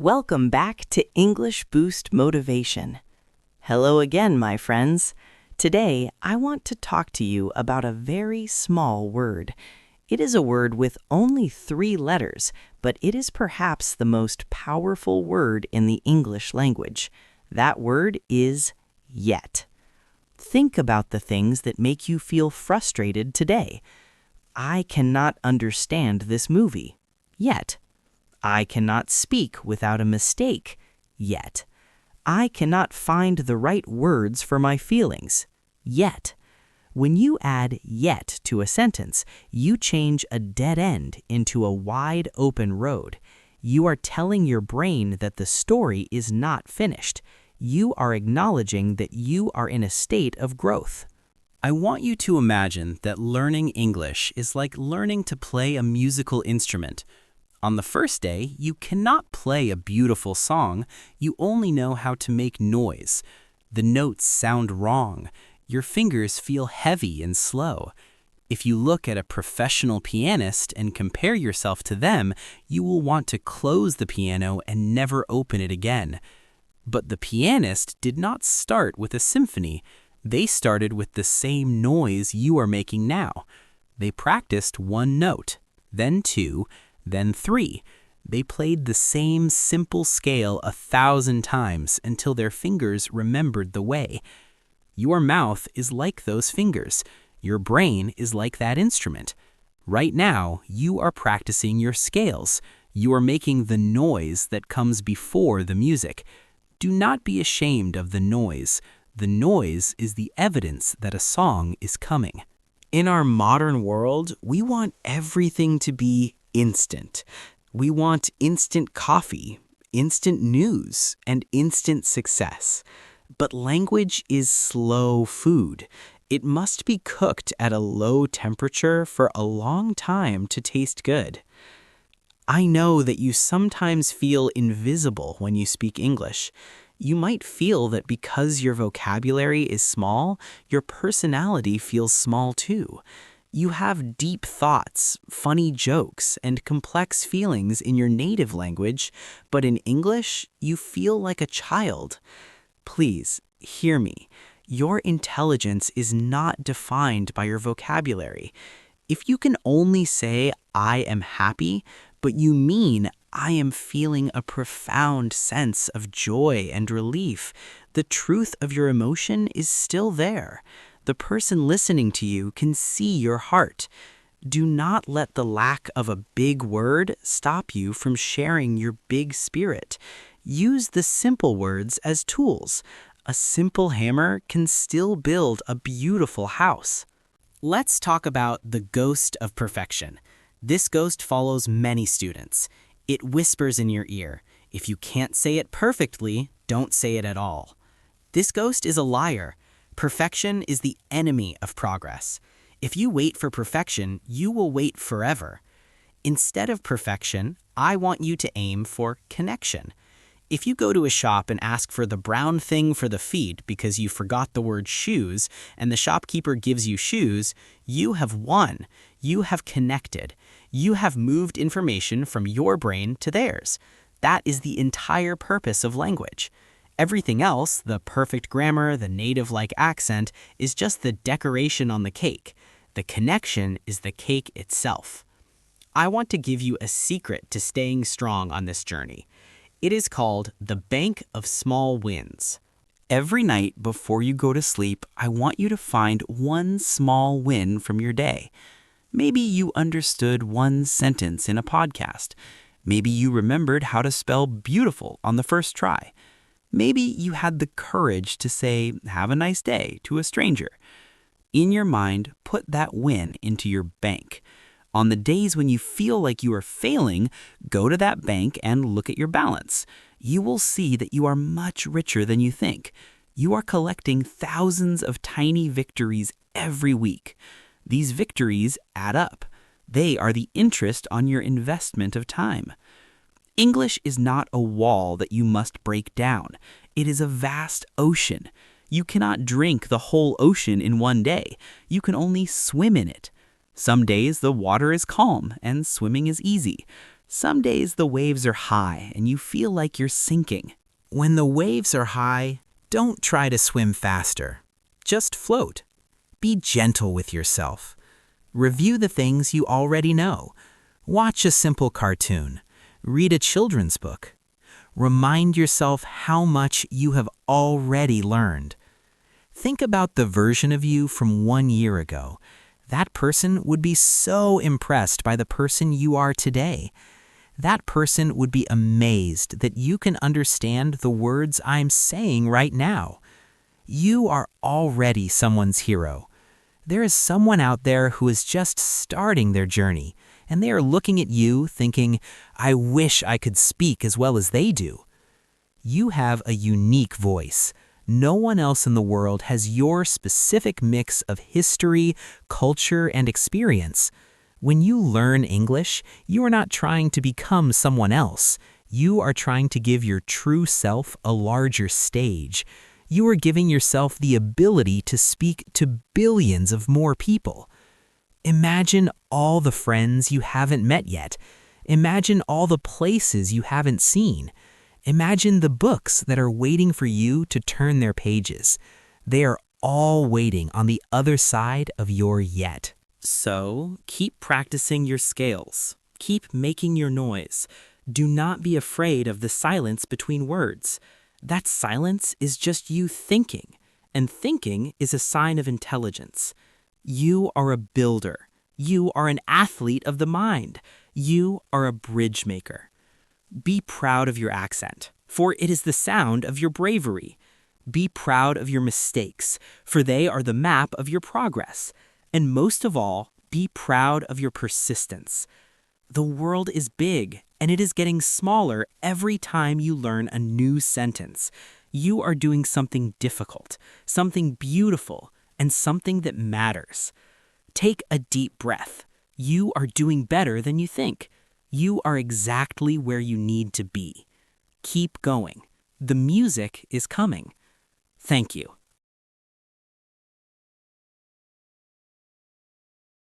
Welcome back to English Boost Motivation. Hello again, my friends. Today, I want to talk to you about a very small word. It is a word with only 3 letters, but it is perhaps the most powerful word in the English language. That word is yet. Think about the things that make you feel frustrated today. I cannot understand this movie. Yet. I cannot speak without a mistake. Yet. I cannot find the right words for my feelings. Yet. When you add yet to a sentence, you change a dead end into a wide open road. You are telling your brain that the story is not finished. You are acknowledging that you are in a state of growth. I want you to imagine that learning English is like learning to play a musical instrument. On the first day, you cannot play a beautiful song. You only know how to make noise. The notes sound wrong. Your fingers feel heavy and slow. If you look at a professional pianist and compare yourself to them, you will want to close the piano and never open it again. But the pianist did not start with a symphony. They started with the same noise you are making now. They practiced 1 note, then 2, then 3. They played the same simple scale 1,000 times until their fingers remembered the way. Your mouth is like those fingers. Your brain is like that instrument. Right now, you are practicing your scales. You are making the noise that comes before the music. Do not be ashamed of the noise. The noise is the evidence that a song is coming. In our modern world, we want everything to be instant. We want instant coffee, instant news, and instant success. But language is slow food. It must be cooked at a low temperature for a long time to taste good. I know that you sometimes feel invisible when you speak English. You might feel that because your vocabulary is small, your personality feels small too. You have deep thoughts, funny jokes, and complex feelings in your native language, but in English, you feel like a child. Please, hear me. Your intelligence is not defined by your vocabulary. If you can only say, I am happy, but you mean, I am feeling a profound sense of joy and relief, the truth of your emotion is still there. The person listening to you can see your heart. Do not let the lack of a big word stop you from sharing your big spirit. Use the simple words as tools. A simple hammer can still build a beautiful house. Let's talk about the ghost of perfection. This ghost follows many students. It whispers in your ear. If you can't say it perfectly, don't say it at all. This ghost is a liar. Perfection is the enemy of progress. If you wait for perfection, you will wait forever. Instead of perfection, I want you to aim for connection. If you go to a shop and ask for the brown thing for the feet because you forgot the word shoes, and the shopkeeper gives you shoes, you have won. You have connected. You have moved information from your brain to theirs. That is the entire purpose of language. Everything else, the perfect grammar, the native-like accent, is just the decoration on the cake. The connection is the cake itself. I want to give you a secret to staying strong on this journey. It is called the Bank of Small Wins. Every night before you go to sleep, I want you to find 1 small win from your day. Maybe you understood 1 sentence in a podcast. Maybe you remembered how to spell beautiful on the first try. Maybe you had the courage to say, "Have a nice day," to a stranger. In your mind, put that win into your bank. On the days when you feel like you are failing, go to that bank and look at your balance. You will see that you are much richer than you think. You are collecting thousands of tiny victories every week. These victories add up. They are the interest on your investment of time. English is not a wall that you must break down. It is a vast ocean. You cannot drink the whole ocean in 1 day. You can only swim in it. Some days the water is calm and swimming is easy. Some days the waves are high and you feel like you're sinking. When the waves are high, don't try to swim faster. Just float. Be gentle with yourself. Review the things you already know. Watch a simple cartoon. Read a children's book. Remind yourself how much you have already learned. Think about the version of you from 1 year ago. That person would be so impressed by the person you are today. That person would be amazed that you can understand the words I'm saying right now. You are already someone's hero. There is someone out there who is just starting their journey, and they are looking at you thinking, I wish I could speak as well as they do. You have a unique voice. No one else in the world has your specific mix of history, culture, and experience. When you learn English, you are not trying to become someone else. You are trying to give your true self a larger stage. You are giving yourself the ability to speak to billions of more people. Imagine all the friends you haven't met yet. Imagine all the places you haven't seen. Imagine the books that are waiting for you to turn their pages. They are all waiting on the other side of your yet. So, keep practicing your scales. Keep making your noise. Do not be afraid of the silence between words. That silence is just you thinking, and thinking is a sign of intelligence. You are a builder. You are an athlete of the mind. You are a bridge maker. Be proud of your accent, for it is the sound of your bravery. Be proud of your mistakes, for they are the map of your progress. And most of all, be proud of your persistence. The world is big, and it is getting smaller every time you learn a new sentence. You are doing something difficult, something beautiful, and something that matters. Take a deep breath. You are doing better than you think. You are exactly where you need to be. Keep going. The music is coming. Thank you.